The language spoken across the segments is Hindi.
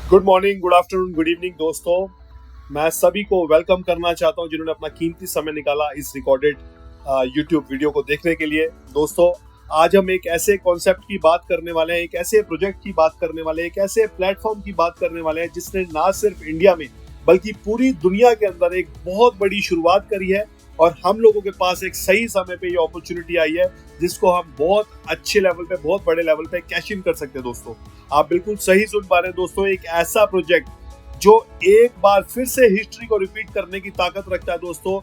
Good morning, good afternoon, good evening दोस्तों। मैं सभी को वेलकम करना चाहता हूं जिन्होंने अपना कीमती समय निकाला इस रिकॉर्डेड यूट्यूब वीडियो को देखने के लिए। दोस्तों, आज हम एक ऐसे कॉन्सेप्ट की बात करने वाले हैं, एक ऐसे प्रोजेक्ट की बात करने वाले हैं, एक ऐसे प्लेटफॉर्म की बात करने वाले हैं जिसने ना सिर्फ इंडिया में बल्कि पूरी दुनिया के अंदर एक बहुत बड़ी शुरुआत करी है और हम लोगों के पास एक सही समय पे ये अपॉर्चुनिटी आई है जिसको हम बहुत अच्छे लेवल पे, बहुत बड़े लेवल पे कैश इन कर सकते हैं। दोस्तों, आप बिल्कुल सही सुन पा रहे हैं दोस्तों। एक ऐसा प्रोजेक्ट जो एक बार फिर से हिस्ट्री को रिपीट करने की ताकत रखता है। दोस्तों,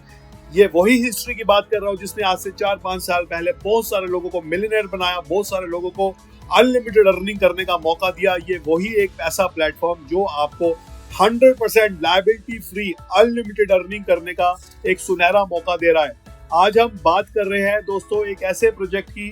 ये वही हिस्ट्री की बात कर रहा हूँ जिसने आज से 4-5 साल पहले बहुत सारे लोगों को मिलियनेयर बनाया, बहुत सारे लोगों को अनलिमिटेड अर्निंग करने का मौका दिया। ये वही एक ऐसा प्लेटफॉर्म जो आपको 100% लायबिलिटी फ्री अनलिमिटेड अर्निंग करने का एक सुनहरा मौका दे रहा है। आज हम बात कर रहे हैं दोस्तों एक ऐसे प्रोजेक्ट की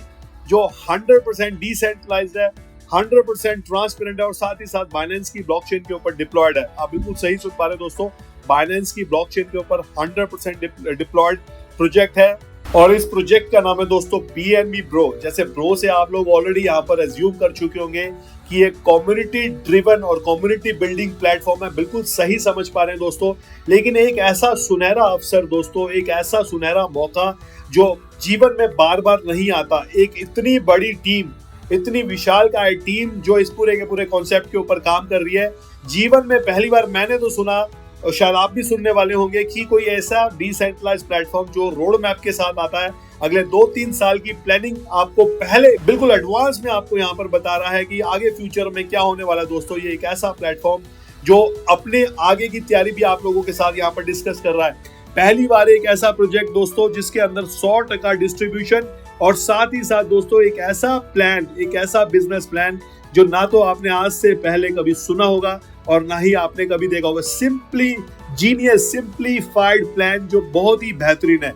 जो 100% डिसेंट्रलाइज्ड है, 100% ट्रांसपेरेंट है और साथ ही साथ बाइनेंस की ब्लॉकचेन के ऊपर डिप्लॉयड है। आप बिल्कुल सही सुन पा रहे हैं दोस्तों, बाइनेंस की ब्लॉकचेन के ऊपर 100% डिप्लॉयड प्रोजेक्ट है और इस प्रोजेक्ट का नाम है दोस्तों BNB ब्रो। जैसे ब्रो से आप लोग ऑलरेडी यहाँ पर एज्यूम कर चुके होंगे कि एक कम्युनिटी ड्रिवन और कम्युनिटी बिल्डिंग प्लेटफॉर्म है। बिल्कुल सही समझ पा रहे हैं दोस्तों, लेकिन एक ऐसा सुनहरा अवसर दोस्तों, एक ऐसा सुनहरा मौका जो जीवन में बार बार नहीं आता। एक इतनी बड़ी टीम, इतनी विशालकाय टीम जो इस पूरे के पूरे कॉन्सेप्ट के ऊपर काम कर रही है, जीवन में पहली बार मैंने तो सुना और शायद आप भी सुनने वाले होंगे कि कोई ऐसा डिसेंट्रलाइज्ड प्लेटफॉर्म जो रोड मैप के साथ आता है। अगले 2-3 साल की प्लानिंग आपको पहले बिल्कुल एडवांस में आपको यहाँ पर बता रहा है कि आगे फ्यूचर में क्या होने वाला है। दोस्तों, ये एक ऐसा प्लेटफॉर्म जो अपने आगे की तैयारी भी आप लोगों के साथ यहाँ पर डिस्कस कर रहा है। पहली बार एक ऐसा प्रोजेक्ट दोस्तों जिसके अंदर 100% डिस्ट्रीब्यूशन और साथ ही साथ दोस्तों एक ऐसा प्लान, एक ऐसा बिजनेस प्लान जो ना तो आपने आज से पहले कभी सुना होगा और ना ही आपने कभी देखा होगा। सिंपली जीनियस, सिंप्लीफाइड प्लान जो बहुत ही बेहतरीन है।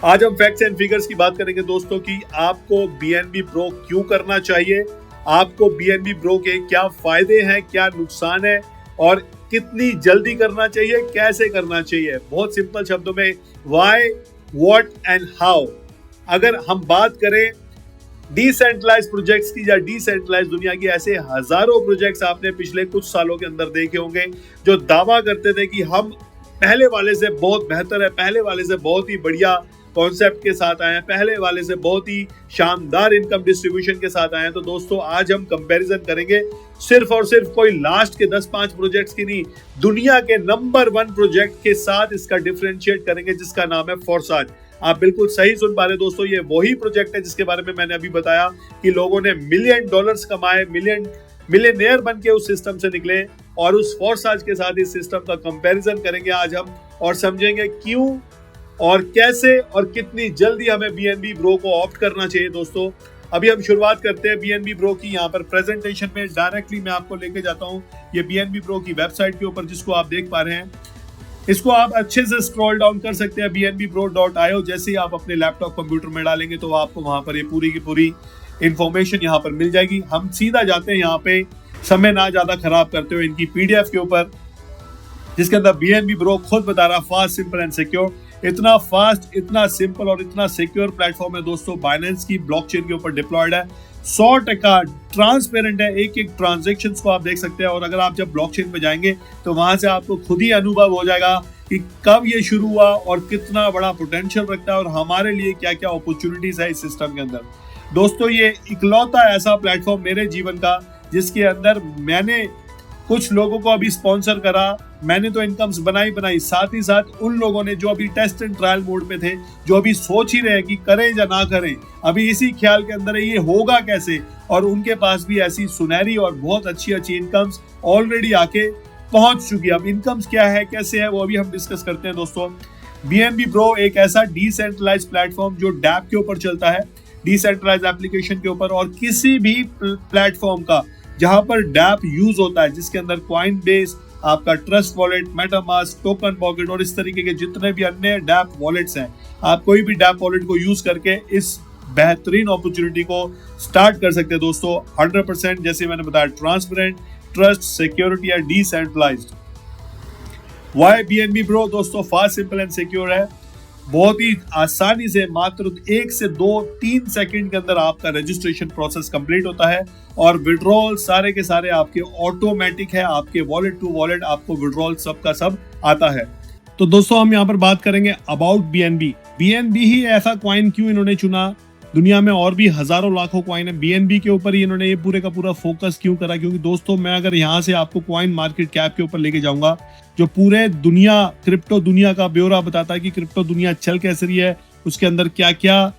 आज हम फैक्ट्स एंड फिगर्स की बात करेंगे दोस्तों कि आपको BNB ब्रो क्यों करना चाहिए, आपको BNB ब्रो के क्या फायदे हैं, क्या नुकसान है और कितनी जल्दी करना चाहिए, कैसे करना चाहिए। बहुत सिंपल शब्दों में व्हाई, व्हाट एंड हाउ। अगर हम बात करें डिसेंट्रलाइज प्रोजेक्ट्स की या डिसेंट्रलाइज दुनिया की, ऐसे हजारों प्रोजेक्ट्स आपने पिछले कुछ सालों के अंदर देखे होंगे जो दावा करते थे कि हम पहले वाले से बहुत बेहतर है, पहले वाले से बहुत ही बढ़िया कॉन्सेप्ट के साथ आए हैं, पहले वाले से बहुत ही शानदार इनकम डिस्ट्रीब्यूशन के साथ आए हैं। तो दोस्तों, आज हम कंपैरिजन करेंगे सिर्फ और सिर्फ कोई लास्ट के 10-5 प्रोजेक्ट्स की नहीं, दुनिया के नंबर 1 प्रोजेक्ट के साथ इसका डिफरेंशिएट करेंगे जिसका नाम है फोर्साज। आप बिल्कुल सही सुन पा रहे दोस्तों, ये वही प्रोजेक्ट है जिसके बारे में मैंने अभी बताया कि लोगों ने $मिलियन कमाए, मिलियनेयर बन के उस सिस्टम से निकले और उस फोर्साज के साथ इस सिस्टम का कंपैरिजन करेंगे आज हम और समझेंगे क्यों और कैसे और कितनी जल्दी हमें BNB ब्रो को ऑप्ट करना चाहिए। दोस्तों, अभी हम शुरुआत करते हैं BNB ब्रो की। यहाँ पर प्रेजेंटेशन में डायरेक्टली मैं आपको लेके जाता हूँ ये BNB ब्रो की वेबसाइट के ऊपर जिसको आप देख पा रहे हैं। इसको आप अच्छे से स्क्रॉल डाउन कर सकते हैं BNBbro.io। जैसे ही आप अपने लैपटॉप कंप्यूटर में डालेंगे तो आपको वहां पर ये पूरी की पूरी इंफॉर्मेशन यहाँ पर मिल जाएगी। हम सीधा जाते हैं यहाँ पे, समय ना ज्यादा खराब करते हुए इनकी PDF के ऊपर, जिसके अंदर BNB ब्रो खुद बता रहा फास्ट, सिंपल एंड सिक्योर। इतना फास्ट, इतना सिंपल और इतना सिक्योर प्लेटफॉर्म है दोस्तों। बाइनेंस की ब्लॉकचेन के ऊपर डिप्लॉयड है, 100% ट्रांसपेरेंट है, एक एक ट्रांजेक्शन को आप देख सकते हैं और अगर आप जब ब्लॉकचेन पे जाएंगे तो वहां से आपको खुद ही अनुभव हो जाएगा कि कब ये शुरू हुआ और कितना बड़ा पोटेंशियल रखता है और हमारे लिए क्या क्या अपॉर्चुनिटीज है इस सिस्टम के अंदर। दोस्तों, ये इकलौता ऐसा प्लेटफॉर्म मेरे जीवन का जिसके अंदर मैंने कुछ लोगों को अभी स्पॉन्सर करा, मैंने तो इनकम्स बनाई, साथ ही साथ उन लोगों ने जो अभी टेस्ट एंड ट्रायल मोड में थे, जो अभी सोच ही रहे हैं कि करें या ना करें, अभी इसी ख्याल के अंदर है ये होगा कैसे, और उनके पास भी ऐसी सुनहरी और बहुत अच्छी इनकम्स ऑलरेडी आके पहुंच चुकी है। अब इनकम्स क्या है, कैसे है, वो अभी हम डिस्कस करते हैं। दोस्तों, BNB ब्रो एक ऐसा डिसेंट्रलाइज प्लेटफॉर्म जो डैप के ऊपर चलता है, डिसेंट्रलाइज एप्लीकेशन के ऊपर, और किसी भी प्लेटफॉर्म का जहां पर डैप यूज होता है, जिसके अंदर कॉइनबेस, आपका trust wallet, MetaMask, token pocket और इस तरीके के जितने भी अन्य डैप वॉलेट्स हैं, आप कोई भी डैप वॉलेट को यूज करके इस बेहतरीन अपॉर्चुनिटी को स्टार्ट कर सकते हैं। दोस्तों, 100% जैसे मैंने बताया transparent, trust, security and decentralized. Why BNB bro दोस्तों फास्ट, सिंपल एंड सिक्योर है? बहुत ही आसानी से मात्र 1 से 2-3 सेकंड के अंदर आपका रजिस्ट्रेशन प्रोसेस कंप्लीट होता है और विड्रॉल सारे के सारे आपके ऑटोमेटिक है, आपके वॉलेट टू वॉलेट आपको विड्रॉल सब का सब आता है। तो दोस्तों हम यहाँ पर बात करेंगे अबाउट बीएनबी। बीएनबी ही ऐसा कॉइन क्यों इन्होंने चुना, दुनिया में और भी हजारों लाखों कॉइन है, बीएनबी के ऊपर ही इन्होंने ये पूरे का पूरा फोकस क्यों करा? क्योंकि दोस्तों मैं अगर यहाँ से आपको कॉइन मार्केट कैप के ऊपर लेके जाऊंगा जो पूरे दुनिया क्रिप्टो दुनिया का ब्यौरा बताता है कि क्रिप्टो दुनिया चल कैसे रही है, उसके अंदर क्या क्या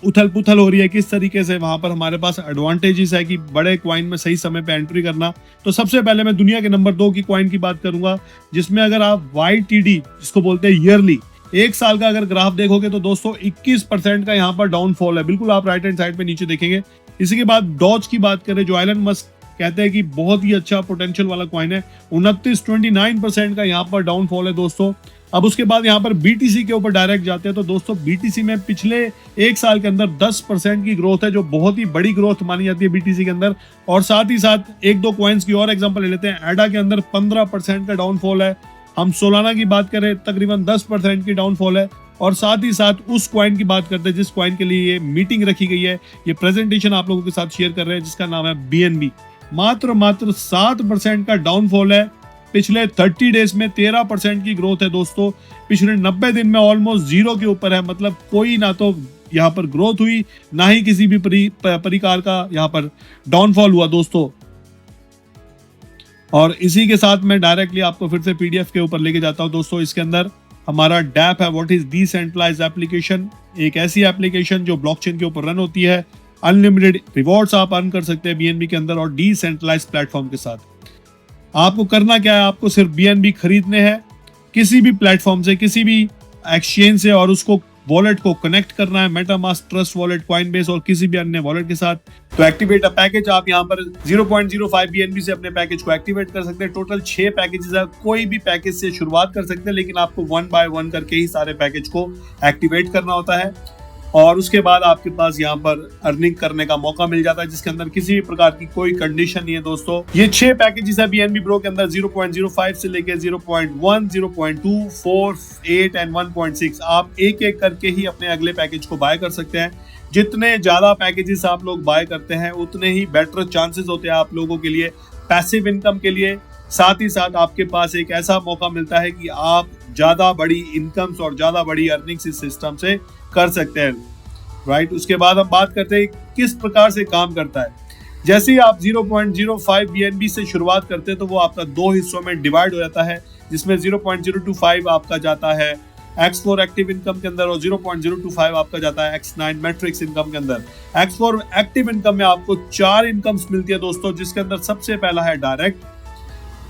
उथल पुथल हो रही है, किस तरीके से वहां पर हमारे पास एडवांटेजेस है कि बड़े कॉइन में सही समय पे एंट्री करना। तो सबसे पहले मैं दुनिया के नंबर 2 की कॉइन की बात करूंगा, जिसमें अगर आप YTD जिसको बोलते हैं ईयरली 1 साल का अगर ग्राफ देखोगे तो दोस्तों 21% का यहाँ पर डाउनफॉल है, बिल्कुल आप राइट हैंड साइड पे नीचे देखेंगे। इसी के बाद डॉज की बात करें जो एलन मस्क कहते हैं कि बहुत ही अच्छा पोटेंशियल वाला कॉइन है, 29% का यहाँ पर डाउनफॉल है दोस्तों। अब उसके बाद यहाँ पर BTC के ऊपर डायरेक्ट जाते हैं तो दोस्तों BTC में पिछले 1 साल के अंदर 10% की ग्रोथ है, जो बहुत ही बड़ी ग्रोथ मानी जाती है BTC के अंदर। और साथ ही साथ 1-2 कॉइन्स की और एग्जांपल ले लेते हैं। एडा के अंदर 15% का डाउनफॉल है, हम सोलाना की बात करें तकरीबन 10% की डाउनफॉल है। और साथ ही साथ उस कॉइन की बात करते हैं जिस कॉइन के लिए ये मीटिंग रखी गई है, ये प्रेजेंटेशन आप लोगों के साथ शेयर कर रहे हैं, जिसका नाम है BNB। मात्र 7% का डाउनफॉल है, पिछले 30 डेज में 13% की ग्रोथ है दोस्तों, पिछले 90 दिन में ऑलमोस्ट जीरो के ऊपर है। मतलब कोई ना तो यहाँ पर ग्रोथ हुई, ना ही किसी भी परिकार का यहाँ पर डाउनफॉल हुआ दोस्तों। और इसी के साथ मैं डायरेक्टली आपको फिर से PDF के ऊपर लेके जाता हूँ दोस्तों। इसके अंदर हमारा डैप है, व्हाट इज डिसेंट्रलाइज्ड एप्लीकेशन, एक ऐसी एप्लीकेशन जो ब्लॉकचेन के ऊपर रन होती है। अनलिमिटेड रिवॉर्ड्स आप अर्न कर सकते हैं BNB के अंदर और डिसेंट्रलाइज्ड प्लेटफॉर्म के साथ। आपको करना क्या है, आपको सिर्फ BNB खरीदने हैं किसी भी प्लेटफॉर्म से, किसी भी एक्सचेंज से, और उसको वॉलेट को कनेक्ट करना है मेटामास्क, ट्रस्ट वॉलेट, कॉइनबेस और किसी भी अन्य वॉलेट के साथ। तो एक्टिवेट अ पैकेज, आप यहाँ पर 0.05 BNB से अपने पैकेज को एक्टिवेट कर सकते हैं। टोटल 6 पैकेजेस है, कोई भी पैकेज से शुरुआत कर सकते हैं, लेकिन आपको 1 बाय 1 करके ही सारे पैकेज को एक्टिवेट करना होता है। और उसके बाद आपके पास यहाँ पर अर्निंग करने का मौका मिल जाता है, जिसके अंदर किसी भी प्रकार की कोई कंडीशन नहीं है दोस्तों। ये 6 पैकेजेस है BNB Bro के अंदर, 0.05 से लेके 0.1, 0.2, 4, 8 एंड 1.6। आप एक एक करके ही अपने अगले पैकेज को बाय कर सकते हैं। जितने ज्यादा पैकेजेस आप लोग बाय करते हैं उतने ही बेटर चांसेस होते हैं आप लोगों के लिए पैसिव इनकम के लिए। साथ ही साथ आपके पास एक ऐसा मौका मिलता है कि आप ज्यादा बड़ी इनकम्स और ज्यादा बड़ी अर्निंग्स इस सिस्टम से कर सकते हैं, राइट। उसके बाद हम बात करते हैं किस प्रकार से काम करता है। जैसे ही आप 0.05 BNB से शुरुआत करते हैं तो वो आपका 2 हिस्सों में डिवाइड हो जाता है, जिसमें 0.025 आपका जाता है X4 एक्टिव इनकम के अंदर और 0.025 आपका जाता है X9 मैट्रिक्स इनकम के अंदर। X4 एक्टिव इनकम में आपको 4 इनकम्स मिलती है दोस्तों, जिसके अंदर सबसे पहला है डायरेक्ट,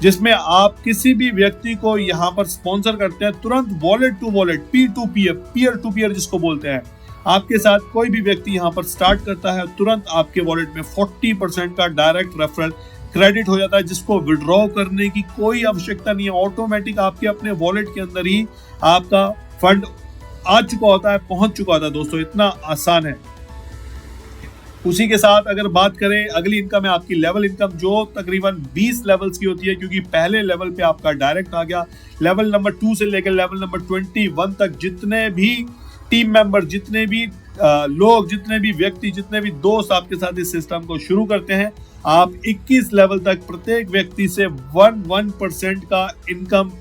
जिसमें आप किसी भी व्यक्ति को यहाँ पर स्पॉन्सर करते हैं तुरंत wallet to wallet, peer to peer जिसको बोलते हैं। आपके साथ कोई भी व्यक्ति यहाँ पर स्टार्ट करता है, तुरंत आपके वॉलेट में 40% का डायरेक्ट रेफरल क्रेडिट हो जाता है, जिसको विड्रॉ करने की कोई आवश्यकता नहीं है। ऑटोमेटिक आपके अपने वॉलेट के अंदर ही आपका फंड आ चुका होता है, पहुंच चुका होता है दोस्तों, इतना आसान है। उसी के साथ अगर बात करें अगली इनकम है आपकी लेवल इनकम, जो तकरीबन 20 लेवल्स की होती है, क्योंकि पहले लेवल पे आपका डायरेक्ट आ गया। लेवल नंबर 2 से लेकर लेवल नंबर 21 तक जितने भी टीम मेंबर, जितने भी लोग, जितने भी व्यक्ति, जितने भी दोस्त आपके साथ इस सिस्टम को शुरू करते हैं, आप 21 लेवल तक प्रत्येक व्यक्ति से 1% का इनकम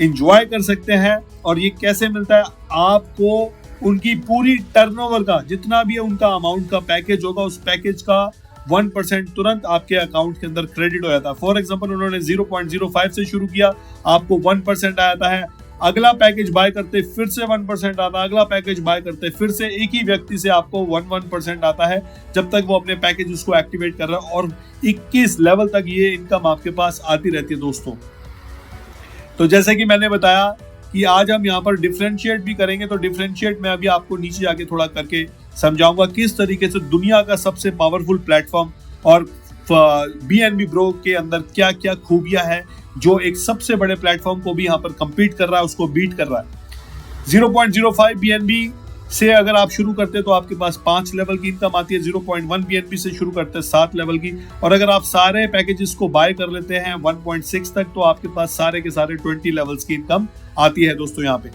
एंजॉय कर सकते हैं। और ये कैसे मिलता है आपको, उनकी पूरी टर्नओवर का जितना भी उनका अमाउंट का पैकेज होगा, उस पैकेज का 1% तुरंत आपके अकाउंट के अंदर क्रेडिट हो जाता है। फॉर एग्जांपल उन्होंने 0.05 से शुरू किया, आपको 1% आया है। अगला पैकेज बाय करते फिर से 1% आता है, अगला पैकेज बाय करते फिर से एक ही व्यक्ति से आपको 1% आता है, जब तक वो अपने पैकेज उसको एक्टिवेट कर रहा है। और 21 लेवल तक ये इनकम आपके पास आती रहती है दोस्तों। तो जैसे कि मैंने बताया कि आज हम यहाँ पर डिफरेंशिएट भी करेंगे, तो डिफरेंशिएट में अभी आपको नीचे जाके थोड़ा करके समझाऊंगा किस तरीके से दुनिया का सबसे पावरफुल प्लेटफॉर्म और BNB Bro के अंदर क्या क्या खूबियां है, जो एक सबसे बड़े प्लेटफॉर्म को भी यहाँ पर compete कर रहा है, उसको बीट कर रहा है। 0.05 BNB से अगर आप शुरू करते हैं तो आपके पास 5 लेवल की इनकम आती है। 0.1 BNB से शुरू करते हैं 7 लेवल की, और अगर आप सारे पैकेजेस को बाय कर लेते हैं 1.6 तक, तो आपके पास सारे के सारे 20 लेवल्स की इनकम आती है दोस्तों। यहाँ पे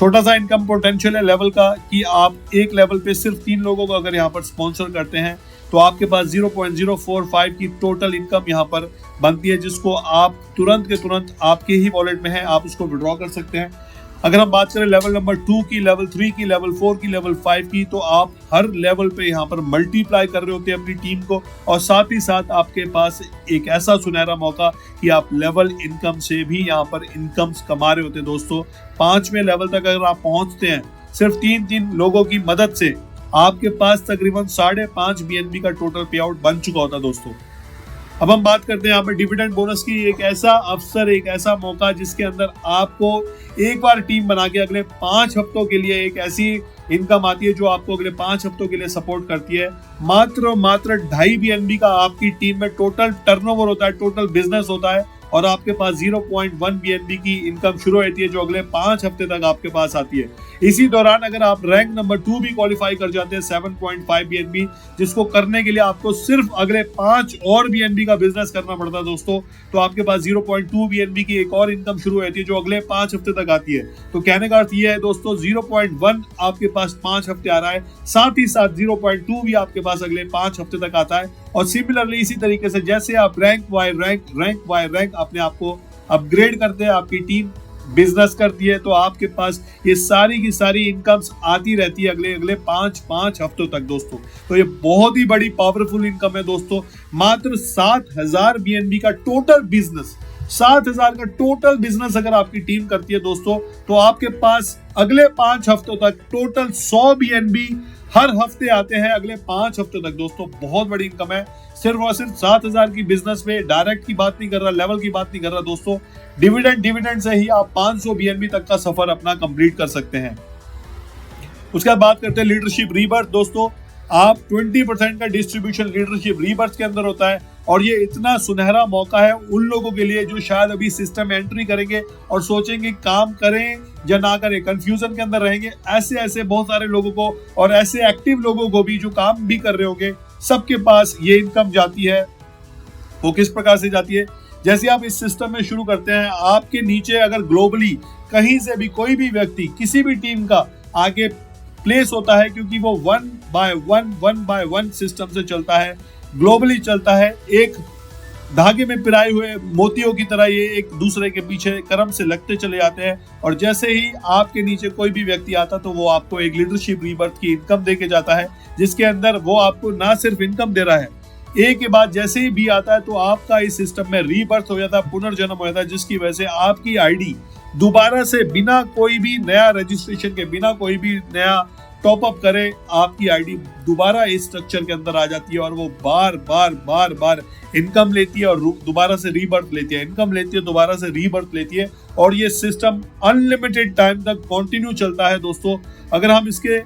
छोटा सा इनकम पोटेंशियल है लेवल का कि आप एक लेवल पे सिर्फ 3 लोगों को अगर यहाँ पर स्पॉन्सर करते हैं तो आपके पास 0.045 की टोटल इनकम यहाँ पर बनती है, जिसको आप तुरंत के तुरंत आपके ही वॉलेट में है, आप उसको विड्रॉ कर सकते हैं। अगर हम बात करें लेवल नंबर 2 की, लेवल 3 की, लेवल 4 की, लेवल 5 की, तो आप हर लेवल पे यहाँ पर मल्टीप्लाई कर रहे होते हैं अपनी टीम को, और साथ ही साथ आपके पास एक ऐसा सुनहरा मौका कि आप लेवल इनकम से भी यहाँ पर इनकम्स कमा रहे होते हैं दोस्तों। 5वें लेवल तक अगर आप पहुंचते हैं सिर्फ 3 लोगों की मदद से, आपके पास तकरीबन 5.5 BNB का टोटल पे आउट बन चुका होता दोस्तों। अब हम बात करते हैं यहाँ पर डिविडेंड बोनस की। एक ऐसा अवसर, एक ऐसा मौका जिसके अंदर आपको एक बार टीम बना के अगले 5 हफ्तों के लिए एक ऐसी इनकम आती है जो आपको अगले 5 हफ्तों के लिए सपोर्ट करती है। मात्र 2.5 BNB का आपकी टीम में टोटल टर्नओवर होता है, टोटल बिजनेस होता है, और आपके पास 0.1 BNB की इनकम शुरू होती है जो अगले 5 हफ्ते तक आपके पास आती है। इसी दौरान अगर आप रैंक नंबर 2 भी क्वालिफाई कर जाते हैं 7.5 BNB, जिसको करने के लिए आपको सिर्फ अगले 5 और BNB का बिजनेस करना पड़ता है दोस्तों, तो आपके पास 0.2 BNB की एक और इनकम शुरू होती है जो अगले 5 हफ्ते तक आती है। तो कहने का अर्थ ये है दोस्तों, 0.1 आपके पास 5 हफ्ते आ रहा है, साथ ही साथ 0.2 भी आपके पास अगले 5 हफ्ते तक आता है। और सिमिलरली इसी तरीके से जैसे आप रैंक बाय रैंक अपने आप को अपग्रेड करते हैं, आपकी टीम बिजनेस करती है, तो आपके पास ये सारी की सारी इनकम्स आती रहती है अगले 5 हफ्तों तक दोस्तों। तो ये बहुत ही बड़ी पावरफुल इनकम है दोस्तों। मात्र 7,000 BNB का टोटल बिजनेस, 7,000 का टोटल बिजनेस अगर आपकी टीम करती है दोस्तों, तो आपके पास अगले 5 हफ्तों तक टोटल 100 BNB हर हफ्ते आते हैं अगले 5 हफ्ते तक दोस्तों। बहुत बड़ी इनकम है। सिर्फ और सिर्फ 7,000 की बिजनेस में डायरेक्ट की बात नहीं कर रहा, लेवल की बात नहीं कर रहा दोस्तों, डिविडेंड से ही आप 500 BNB तक का सफर अपना कंप्लीट कर सकते हैं। उसके बाद बात करते हैं लीडरशिप रीबर्थ दोस्तों। आप 20% का डिस्ट्रीब्यूशन लीडरशिप रीबर्थ के अंदर होता है, और ये इतना सुनहरा मौका है उन लोगों के लिए जो शायद अभी सिस्टम में एंट्री करेंगे और सोचेंगे काम करें या ना करें, कंफ्यूजन के अंदर रहेंगे। ऐसे बहुत सारे लोगों को, और ऐसे एक्टिव लोगों को भी जो काम भी कर रहे होंगे, सबके पास ये इनकम जाती है। वो किस प्रकार से जाती है? जैसे आप इस सिस्टम में शुरू करते हैं, आपके नीचे अगर ग्लोबली कहीं से भी कोई भी व्यक्ति किसी भी टीम का आगे प्लेस होता है, क्योंकि वो 1 बाय 1 सिस्टम से चलता है, ग्लोबली चलता है, एक धागे में पिराए हुए मोतियों की तरह ये एक दूसरे के पीछे क्रम से लगते चले जाते हैं। और जैसे ही आपके नीचे कोई भी व्यक्ति आता तो वो आपको एक लीडरशिप रीबर्थ की इनकम दे के जाता है, जिसके अंदर वो आपको ना सिर्फ इनकम दे रहा है, एक के बाद जैसे ही भी आता है तो आपका इस सिस्टम में रीबर्थ हो जाता है, पुनर्जन्म हो जाता है, जिसकी वजह से आपकी आईडी दोबारा से बिना कोई भी नया रजिस्ट्रेशन के, बिना कोई भी नया टॉप अप करे, आपकी आईडी दोबारा इस स्ट्रक्चर के अंदर आ जाती है, और वो बार इनकम लेती है और दोबारा से रीबर्थ लेती है, इनकम लेती है, दोबारा से रीबर्थ लेती है, और ये सिस्टम अनलिमिटेड टाइम तक कंटिन्यू चलता है दोस्तों। अगर हम इसके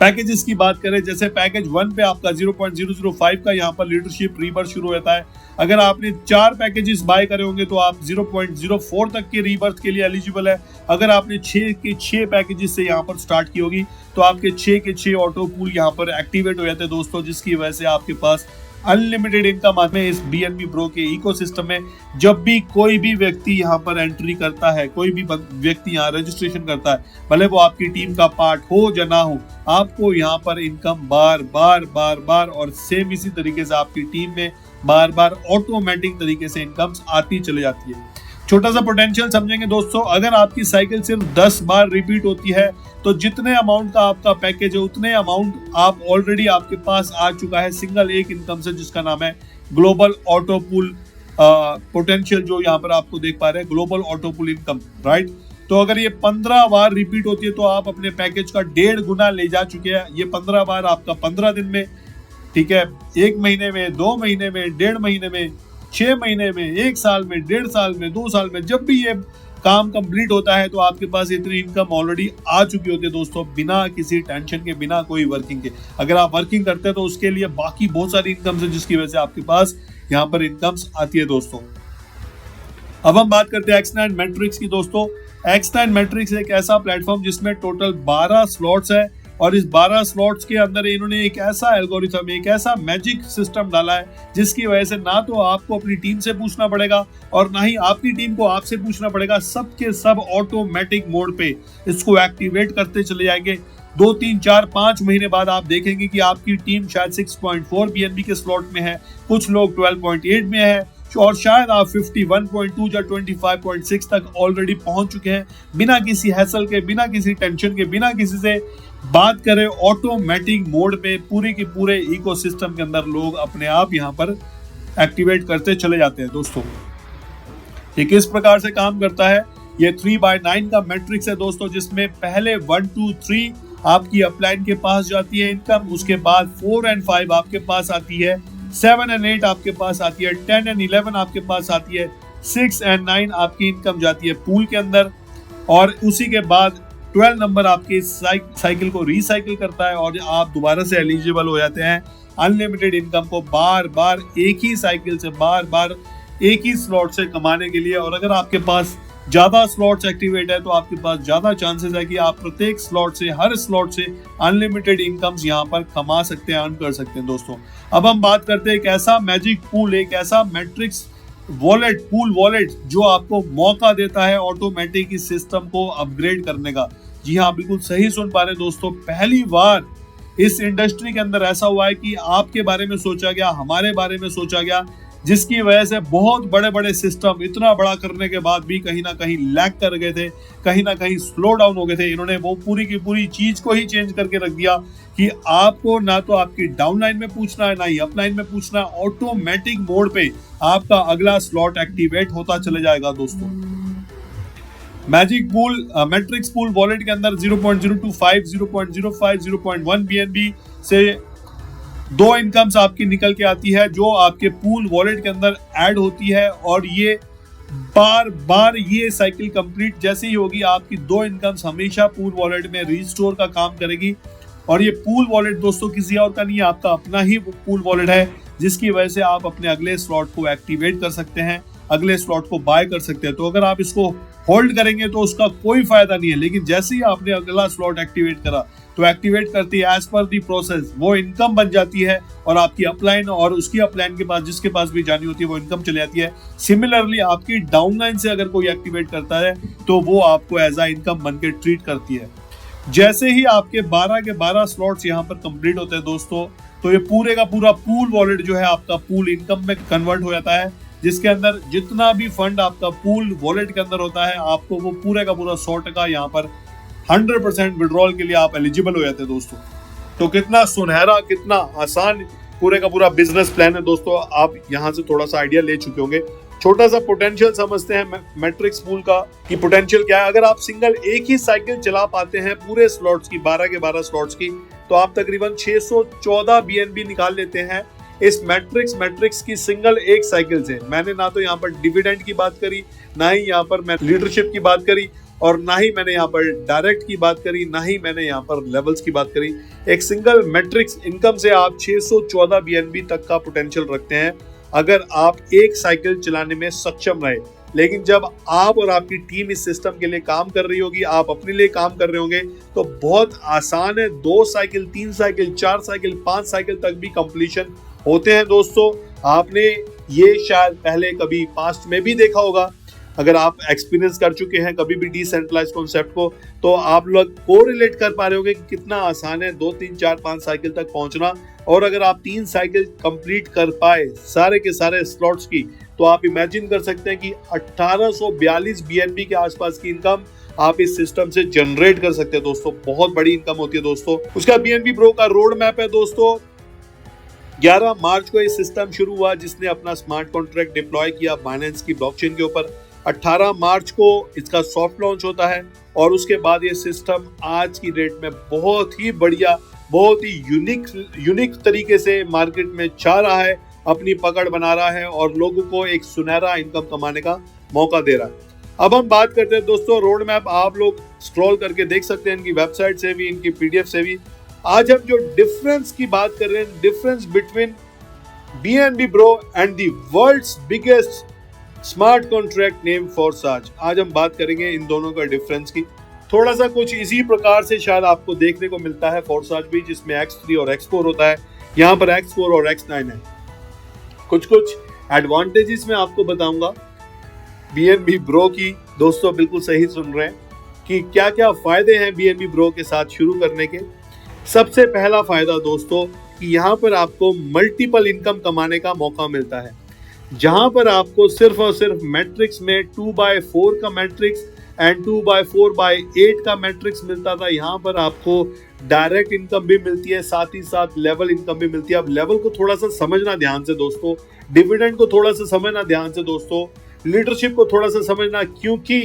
पैकेजेस की बात करें, जैसे पैकेज 1 पे आपका 0.005 का यहाँ पर लीडरशिप रीबर्थ शुरू होता है। अगर आपने 4 पैकेजेस बाय करे होंगे तो आप 0.04 तक के रीबर्थ के लिए एलिजिबल है। अगर आपने 6 के 6 पैकेजेस से यहाँ पर स्टार्ट की होगी तो आपके 6 के 6 ऑटो पूल यहाँ पर एक्टिवेट हो जाते हैं दोस्तों, जिसकी वजह से आपके पास अनलिमिटेड इनकम आते हैं इस BNB Bro के इकोसिस्टम में। जब भी कोई भी व्यक्ति यहाँ पर एंट्री करता है, कोई भी व्यक्ति यहाँ रजिस्ट्रेशन करता है, भले वो आपकी टीम का पार्ट हो या ना हो, आपको यहाँ पर इनकम बार और सेम इसी तरीके से आपकी टीम में बार ऑटोमेटिक तरीके से इनकम्स आती चली जाती है। छोटा सा पोटेंशियल समझेंगे दोस्तों, अगर आपकी साइकिल सिर्फ 10 बार रिपीट होती है तो जितने अमाउंट का आपका पैकेज है उतने अमाउंट आप ऑलरेडी आपके पास आ चुका है सिंगल एक इनकम से, जिसका नाम है ग्लोबल ऑटो पूल पोटेंशियल, जो यहाँ पर आपको देख पा रहे हैं, global auto pool income, right. तो अगर ये 15 बार रिपीट होती है तो आप अपने पैकेज का 1.5 गुना ले जा चुके हैं। ये 15 बार आपका 15 दिन में, ठीक है, 1 महीने में, 2 महीने में, 1.5 महीने में, 6 महीने में, 1 साल में, 1.5 साल में, 2 साल में, जब भी ये काम कंप्लीट होता है तो आपके पास इतनी इनकम ऑलरेडी आ चुकी होती है दोस्तों, बिना किसी टेंशन के, बिना कोई वर्किंग के। अगर आप वर्किंग करते हैं तो उसके लिए बाकी बहुत सारी इनकम्स है, जिसकी वजह से आपके पास यहाँ पर इनकम्स आती है दोस्तों। अब हम बात करते हैं X9 मैट्रिक्स की दोस्तों। X9 मैट्रिक्स एक ऐसा प्लेटफॉर्म जिसमें टोटल 12 स्लॉट्स है, और इस 12 स्लॉट्स के अंदर इन्होंने एक ऐसा एल्गोरिथम, एक ऐसा मैजिक सिस्टम डाला है जिसकी वजह से ना तो आपको अपनी टीम से पूछना पड़ेगा और ना ही आपकी टीम को आपसे पूछना पड़ेगा। सबके सब ऑटोमेटिक मोड पे इसको एक्टिवेट करते चले जाएंगे। 2, 3, 4, 5 महीने बाद आप देखेंगे कि आपकी टीम शायद 6.4 BNB के स्लॉट में है, कुछ लोग 12.8 में है और शायद आप 51.2 या 25.6 तक ऑलरेडी पहुंच चुके हैं, बिना किसी हैसल के, बिना किसी टेंशन के, बिना किसी से बात करें। ऑटोमेटिक मोड पे पूरे के पूरे इकोसिस्टम के अंदर लोग अपने आप यहां पर एक्टिवेट करते चले जाते हैं। दोस्तों ये किस प्रकार से काम करता है? ये 3/9 का मैट्रिक्स है दोस्तों, जिसमें पहले 1, 2, 3 आपकी अपलाइन के पास जाती है इनकम, उसके बाद 4 और 5 आपके पास आती है, 7 और 8 आपके पास आती है, 10 और 11 आपके पास आती है, 6 और 9 आपकी इनकम जाती है पूल के अंदर और उसी के बाद 12 नंबर आपके साइकिल को रिसाइकिल करता है और आप दोबारा से एलिजिबल हो जाते हैं अनलिमिटेड इनकम को बार बार एक ही साइकिल से, बार बार एक ही स्लॉट से कमाने के लिए। और अगर आपके पास ज्यादा स्लॉट्स एक्टिवेट है तो आपके पास ज्यादा चांसेस है कि आप प्रत्येक स्लॉट से, हर स्लॉट से अनलिमिटेड इनकम्स यहाँ पर कमा सकते हैं, अर्न कर सकते हैं। दोस्तों अब हम बात करते हैं एक ऐसा मैजिक पूल, एक ऐसा मैट्रिक्स वॉलेट, पूल वॉलेट जो आपको मौका देता है ऑटोमेटिक इस सिस्टम को अपग्रेड करने का। जी हाँ, बिल्कुल सही सुन पा रहे हैं दोस्तों, पहली बार इस इंडस्ट्री के अंदर ऐसा हुआ है कि आपके बारे में सोचा गया, हमारे बारे में सोचा गया, जिसकी वजह से बहुत बड़े बड़े सिस्टम इतना बड़ा करने के बाद भी कहीं ना कहीं लैग कर गए थे, कहीं ना कहीं स्लो डाउन हो गए थे। इन्होंने वो पूरी की पूरी चीज को ही चेंज करके रख दिया कि आपको ना तो आपकी डाउनलाइन में पूछना है, ना ही अपलाइन में पूछना है, ऑटोमेटिक मोड पे आपका अगला स्लॉट एक्टिवेट होता चले जाएगा। दोस्तों magic pool, matrix pool wallet के अंदर 0.025, 0.05, 0.1 BNB से 2 इनकम्स आपकी निकल के आती है जो आपके पूल वॉलेट के अंदर ऐड होती है और ये बार बार ये साइकिल कंप्लीट जैसे ही होगी आपकी 2 इनकम्स हमेशा पूल वॉलेट में रिस्टोर का काम करेगी। और ये पूल वॉलेट दोस्तों किसी और का नहीं है, आपका अपना ही पूल वॉलेट है, जिसकी वजह से आप अपने अगले स्लॉट को एक्टिवेट कर सकते हैं, अगले स्लॉट को बाय कर सकते हैं। तो अगर आप इसको होल्ड करेंगे तो उसका कोई फायदा नहीं है, लेकिन जैसे ही आपने अगला स्लॉट एक्टिवेट करा तो एक्टिवेट करती है एज पर दी प्रोसेस वो इनकम बन जाती है और आपकी अपलाइन और उसकी अपलाइन के पास, जिसके पास भी जानी होती है, वो इनकम चली जाती है। सिमिलरली आपकी डाउनलाइन से अगर कोई एक्टिवेट करता है तो वो आपको एज अ इनकम बनकर ट्रीट करती है। जैसे ही आपके 12 के 12 स्लॉट्स यहाँ पर कंप्लीट होते हैं दोस्तों, तो ये पूरे का पूरा पूल वॉलेट जो है आपका पूल इनकम में कन्वर्ट हो जाता है, जिसके अंदर जितना भी फंड आपका पूल वॉलेट के अंदर होता है आपको वो पूरे का पूरा 100% यहाँ पर 100% विड्रॉल के लिए आप एलिजिबल हो जाते हैं। दोस्तों तो कितना सुनहरा, कितना आसान पूरे का पूरा बिजनेस प्लान है। दोस्तों आप यहाँ से थोड़ा सा आइडिया ले चुके होंगे, छोटा सा पोटेंशियल समझते हैं मैट्रिक्स पूल का कि पोटेंशियल क्या है। अगर आप सिंगल एक ही साइकिल चला पाते हैं पूरे स्लॉट्स की, 12 के 12 स्लॉट्स की, तो आप तकरीबन 614 BNB निकाल लेते हैं इस मैट्रिक्स की सिंगल एक साइकिल से। मैंने ना तो यहाँ पर डिविडेंड की बात करी, ना ही यहाँ पर मैं लीडरशिप की बात करी, और ना ही मैंने यहाँ पर डायरेक्ट की बात करी, ना ही मैंने यहाँ पर लेवल्स की बात करी। एक सिंगल मैट्रिक्स इनकम से आप 614 BNB तक का पोटेंशियल रखते हैं अगर आप एक साइकिल चलाने में सक्षम रहे। लेकिन जब आप और आपकी टीम इस सिस्टम के लिए काम कर रही होगी, आप अपने लिए काम कर रहे होंगे, तो बहुत आसान है। 2 साइकिल, 3 साइकिल, 4 साइकिल, 5 साइकिल तक भी कंप्लीशन होते हैं। दोस्तों आपने ये शायद पहले कभी पास्ट में भी देखा होगा, अगर आप एक्सपीरियंस कर चुके हैं कभी भी डिसेंट्रलाइज कॉन्सेप्ट को, तो आप लोग कोरिलेट कर पा रहे होंगे कि कितना आसान है 2, 3, 4, 5 साइकिल तक पहुंचना। और अगर आप 3 साइकिल कंप्लीट कर पाए सारे के सारे स्लॉट्स की, तो आप इमेजिन कर सकते हैं कि 1842 BNB के आसपास की इनकम आप इस सिस्टम से जनरेट कर सकते हैं। दोस्तों बहुत बड़ी इनकम होती है। दोस्तों उसका BNB Bro का रोड मैप है। दोस्तों 11 मार्च को ये सिस्टम शुरू हुआ, जिसने अपना स्मार्ट कॉन्ट्रैक्ट डिप्लॉय किया बाइनेंस की ब्लॉकचेन के ऊपर। 18 मार्च को इसका सॉफ्ट लॉन्च होता है और उसके बाद ये सिस्टम आज की डेट में बहुत ही बढ़िया, बहुत ही यूनिक तरीके से मार्केट में छा रहा है, अपनी पकड़ बना रहा है और लोगों को एक सुनहरा इनकम कमाने का मौका दे रहा है। अब हम बात करते हैं दोस्तों रोड मैप, आप लोग स्क्रॉल करके देख सकते हैं इनकी वेबसाइट से भी, इनकी PDF से भी। आज हम जो डिफरेंस की बात कर रहे हैं, difference between BNB Bro and the world's biggest smart contract name for साज, आज हम बात करेंगे इन दोनों का डिफरेंस की। थोड़ा सा कुछ इसी प्रकार से शायद आपको देखने को मिलता है फोर्साज भी, जिसमें X3 और X4 होता है, यहाँ पर X4 और X9 है। कुछ एडवांटेजेस मैं आपको बताऊंगा BNB Bro की। दोस्तों बिल्कुल सही सुन रहे हैं कि क्या क्या फायदे हैं BNB Bro के साथ शुरू करने के। सबसे पहला फायदा दोस्तों कि यहाँ पर आपको मल्टीपल इनकम कमाने का मौका मिलता है। जहां पर आपको सिर्फ और सिर्फ मैट्रिक्स में 2/4 का मैट्रिक्स एंड 2/4/8 का मैट्रिक्स मिलता था, यहाँ पर आपको डायरेक्ट इनकम भी मिलती है, साथ ही साथ लेवल इनकम भी मिलती है। अब लेवल को थोड़ा सा समझना ध्यान से दोस्तों, डिविडेंड को थोड़ा सा समझना ध्यान से दोस्तों, लीडरशिप को थोड़ा सा समझना, क्योंकि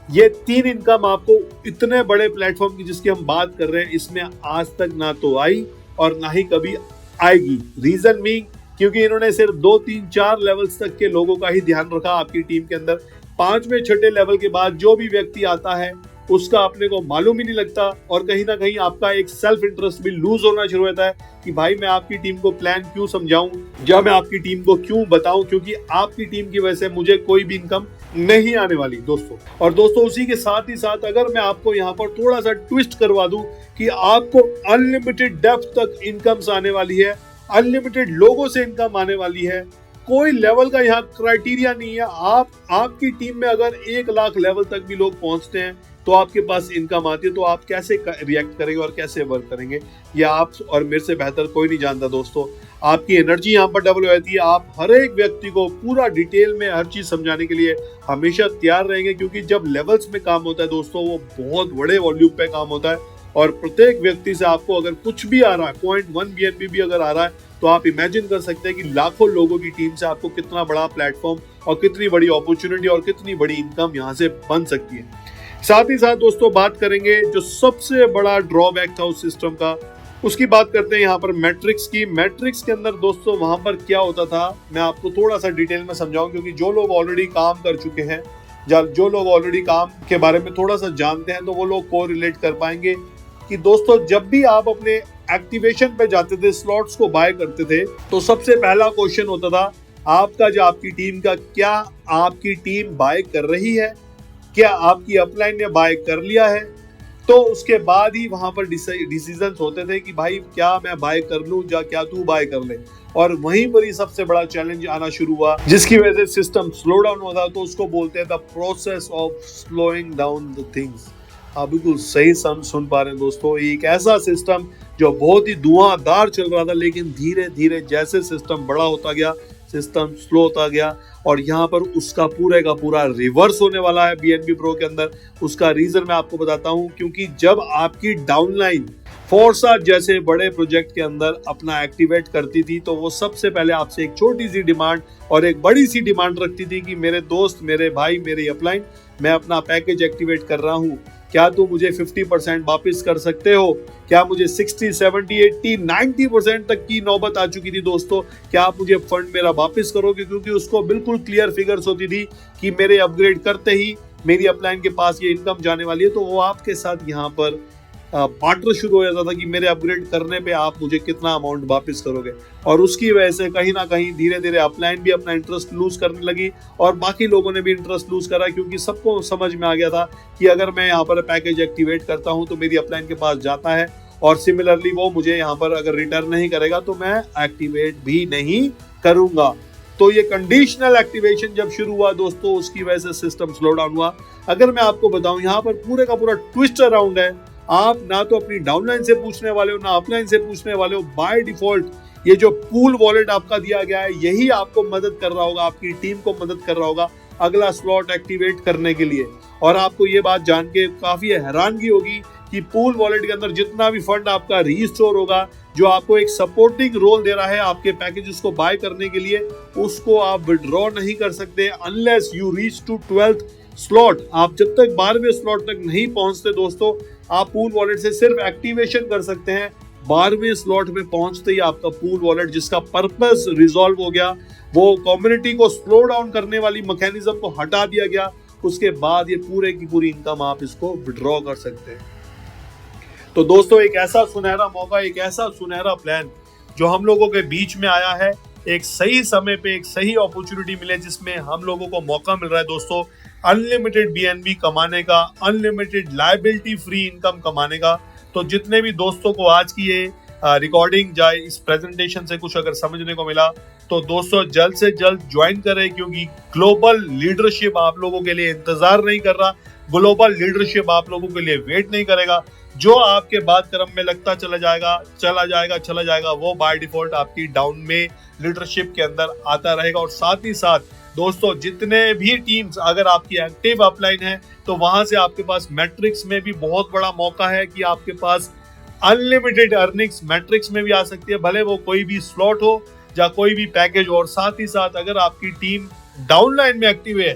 ये 3 इनकम आपको इतने बड़े प्लेटफॉर्म की जिसकी हम बात कर रहे हैं इसमें आज तक ना तो आई और ना ही कभी आएगी। रीजन मीन क्योंकि इन्होंने सिर्फ 2, 3, 4 लेवल्स तक के लोगों का ही ध्यान रखा आपकी टीम के अंदर। 5वें 6ठे लेवल के बाद जो भी व्यक्ति आता है उसका अपने को मालूम ही नहीं लगता, और कहीं ना कहीं आपका एक सेल्फ इंटरेस्ट भी लूज होना शुरू होता है कि भाई मैं आपकी टीम को प्लान क्यों समझाऊं या मैं आपकी टीम को क्यों बताऊं, क्योंकि आपकी टीम की वजह से मुझे कोई भी इनकम नहीं आने वाली दोस्तों। और दोस्तों उसी के साथ ही साथ अगर मैं आपको यहाँ पर थोड़ा सा ट्विस्ट करवा दूं कि आपको अनलिमिटेड डेप्थ तक इनकम्स आने वाली है, अनलिमिटेड लोगों से इनकम आने वाली है, कोई लेवल का यहाँ क्राइटेरिया नहीं है। आपकी टीम में अगर 1 लाख लेवल तक भी लोग पहुंचते हैं तो आपके पास इनकम आती है, तो आप कैसे रिएक्ट करेंगे और कैसे वर्क करेंगे ये आप और मेरे से बेहतर कोई नहीं जानता दोस्तों। आपकी एनर्जी यहाँ पर डबल हो जाती है। आप हर एक व्यक्ति को पूरा डिटेल में हर चीज समझाने के लिए हमेशा तैयार रहेंगे, क्योंकि जब लेवल्स में काम होता है दोस्तों वो बहुत बड़े वॉल्यूम पे काम होता है, और प्रत्येक व्यक्ति से आपको अगर कुछ भी आ रहा है, 0.1 BNB भी अगर आ रहा है, तो आप इमेजिन कर सकते हैं कि लाखों लोगों की टीम से आपको कितना बड़ा प्लेटफॉर्म और कितनी बड़ी अपॉर्चुनिटी और कितनी बड़ी इनकम यहाँ से बन सकती है। साथ ही साथ दोस्तों बात करेंगे जो सबसे बड़ा ड्रॉबैक था उस सिस्टम का, उसकी बात करते हैं यहाँ पर मैट्रिक्स की। मैट्रिक्स के अंदर दोस्तों वहां पर क्या होता था मैं आपको थोड़ा सा डिटेल में समझाऊं, क्योंकि जो लोग ऑलरेडी काम कर चुके हैं, जो लोग ऑलरेडी काम के बारे में थोड़ा सा जानते हैं, तो वो लोग को रिलेट कर पाएंगे कि दोस्तों जब भी आप अपने एक्टिवेशन पे जाते थे, स्लॉट्स को बाय करते थे, तो सबसे पहला क्वेश्चन होता था आपका जो आपकी टीम का, क्या आपकी टीम बाय कर रही है, क्या आपकी अपलाइन ने बाय कर लिया है। तो उसके बाद ही वहां पर डिसीजन होते थे कि भाई क्या मैं बाय कर लूं या क्या तू बाय कर ले, और वहीं पर ही सबसे बड़ा चैलेंज आना शुरू हुआ जिसकी वजह से सिस्टम स्लो डाउन होता, तो उसको बोलते हैं the process of slowing down the things. आप बिल्कुल सही सुन पा रहे हैं दोस्तों, एक ऐसा सिस्टम जो बहुत ही धुआंधार चल रहा था, लेकिन धीरे धीरे जैसे सिस्टम बड़ा होता गया, सिस्टम स्लो होता गया, और यहाँ पर उसका पूरे का पूरा रिवर्स होने वाला है BNB Pro के अंदर। उसका रीजन मैं आपको बताता हूँ, क्योंकि जब आपकी डाउनलाइन फोर्सा जैसे बड़े प्रोजेक्ट के अंदर अपना एक्टिवेट करती थी, तो वो सबसे पहले आपसे एक छोटी सी डिमांड और एक बड़ी सी डिमांड रखती थी कि मेरे दोस्त, मेरे भाई, मेरी अपलाइन, मैं अपना पैकेज एक्टिवेट कर रहा हूँ, क्या तू मुझे 50% वापस कर सकते हो, क्या मुझे 60, 70, 80, 90% तक की नौबत आ चुकी थी दोस्तों, क्या आप मुझे फंड मेरा वापस करोगे, क्योंकि उसको बिल्कुल क्लियर फिगर्स होती थी कि मेरे अपग्रेड करते ही मेरी अपलाइन के पास ये इनकम जाने वाली है। तो वो आपके साथ यहाँ पर बार्टर शुरू हो जाता था कि मेरे अपग्रेड करने पे आप मुझे कितना अमाउंट वापस करोगे, और उसकी वजह से कहीं ना कहीं धीरे धीरे अपलाइन भी अपना इंटरेस्ट लूज करने लगी और बाकी लोगों ने भी इंटरेस्ट लूज करा, क्योंकि सबको समझ में आ गया था कि अगर मैं यहाँ पर पैकेज एक्टिवेट करता हूँ तो मेरी अपलाइन के पास जाता है, और सिमिलरली वो मुझे यहाँ पर अगर रिटर्न नहीं करेगा तो मैं एक्टिवेट भी नहीं करूंगा। तो ये कंडीशनल एक्टिवेशन जब शुरू हुआ दोस्तों, उसकी वजह से सिस्टम स्लो डाउन हुआ। अगर मैं आपको बताऊं यहाँ पर पूरे का पूरा ट्विस्ट अराउंड है, आप ना तो अपनी डाउनलाइन से पूछने वाले हो ना अपलाइन से पूछने वाले हो। बाय डिफॉल्ट ये जो पूल वॉलेट आपका दिया गया है यही आपको मदद कर रहा होगा, आपकी टीम को मदद कर रहा होगा अगला स्लॉट एक्टिवेट करने के लिए। और आपको ये बात जान के काफी हैरानगी होगी कि पूल वॉलेट के अंदर जितना भी फंड आपका रीस्टोर होगा, जो आपको एक सपोर्टिंग रोल दे रहा है आपके पैकेजेस को बाय करने के लिए, उसको आप विड्रॉ नहीं कर सकते unless you reach to 12th slot. आप जब तक 12वें स्लॉट तक नहीं पहुंचते दोस्तों, आप पूल वॉलेट से सिर्फ एक्टिवेशन कर सकते हैं। 12वें स्लॉट में पहुंचते ही आपका पूल वॉलेट, जिसका पर्पस रिजॉल्व हो गया, वो कम्युनिटी को स्लो डाउन करने वाली मैकेनिज्म को हटा दिया गया, उसके बाद ये पूरे की पूरी इनकम आप इसको विड्रॉ कर सकते हैं। तो दोस्तों एक ऐसा सुनहरा मौका, एक ऐसा सुनहरा प्लान जो हम लोगों के बीच में आया है, एक सही समय पे एक सही अपॉर्चुनिटी मिले जिसमें हम लोगों को मौका मिल रहा है दोस्तों अनलिमिटेड बीएनबी कमाने का, अनलिमिटेड लायबिलिटी फ्री इनकम कमाने का। तो जितने भी दोस्तों को आज की ये रिकॉर्डिंग जाए, इस प्रेजेंटेशन से कुछ अगर समझने को मिला, तो दोस्तों जल्द से जल्द ज्वाइन करें, क्योंकि ग्लोबल लीडरशिप आप लोगों के लिए इंतजार नहीं कर रहा, ग्लोबल लीडरशिप आप लोगों के लिए वेट नहीं करेगा। जो आपके बाद क्रम में लगता चला जाएगा, वो बाय डिफॉल्ट आपकी डाउन में लीडरशिप के अंदर आता रहेगा। और साथ ही साथ दोस्तों जितने भी टीम्स अगर आपकी एक्टिव अपलाइन है, तो वहां से आपके पास मैट्रिक्स में भी बहुत बड़ा मौका है कि आपके पास अनलिमिटेड अर्निंग्स मैट्रिक्स में भी आ सकती है, भले वो कोई भी स्लॉट हो या कोई भी पैकेज। और साथ ही साथ अगर आपकी टीम डाउनलाइन में एक्टिव है,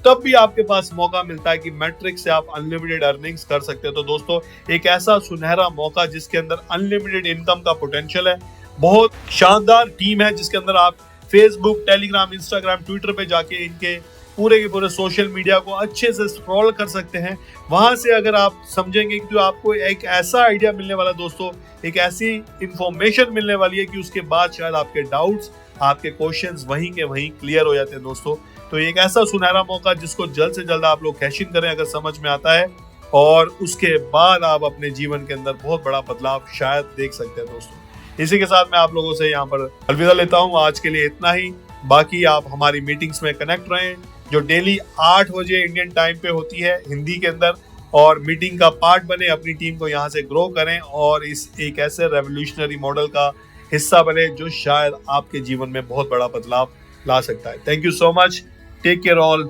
तब भी आपके पास मौका मिलता है कि मैट्रिक्स से आप अनलिमिटेड अर्निंग्स कर सकते हैं। तो दोस्तों एक ऐसा सुनहरा मौका जिसके अंदर अनलिमिटेड इनकम का पोटेंशियल है, बहुत शानदार टीम है जिसके अंदर आप फेसबुक, टेलीग्राम, इंस्टाग्राम, ट्विटर पे जाके इनके पूरे के पूरे सोशल मीडिया को अच्छे से स्क्रॉल कर सकते हैं। वहां से अगर आप समझेंगे कि आपको एक ऐसा आइडिया मिलने वाला दोस्तों, एक ऐसी इंफॉर्मेशन मिलने वाली है कि उसके बाद शायद आपके डाउट्स, आपके क्वेश्चंस वहीं के वहीं क्लियर हो जाते हैं दोस्तों। तो एक ऐसा सुनहरा मौका जिसको जल्द से जल्द आप लोग कैश इन करें अगर समझ में आता है, और उसके बाद आप अपने जीवन के अंदर बहुत बड़ा बदलाव शायद देख सकते हैं दोस्तों। इसी के साथ मैं आप लोगों से यहाँ पर अलविदा लेता हूँ। आज के लिए इतना ही। बाकी आप हमारी मीटिंग्स में कनेक्ट रहें, जो डेली 8 बजे इंडियन टाइम पे होती है हिंदी के अंदर, और मीटिंग का पार्ट बने, अपनी टीम को यहाँ से ग्रो करें और इस एक ऐसे रेवोल्यूशनरी मॉडल का हिस्सा बने जो शायद आपके जीवन में बहुत बड़ा बदलाव ला सकता है। Thank you so much. Take care all.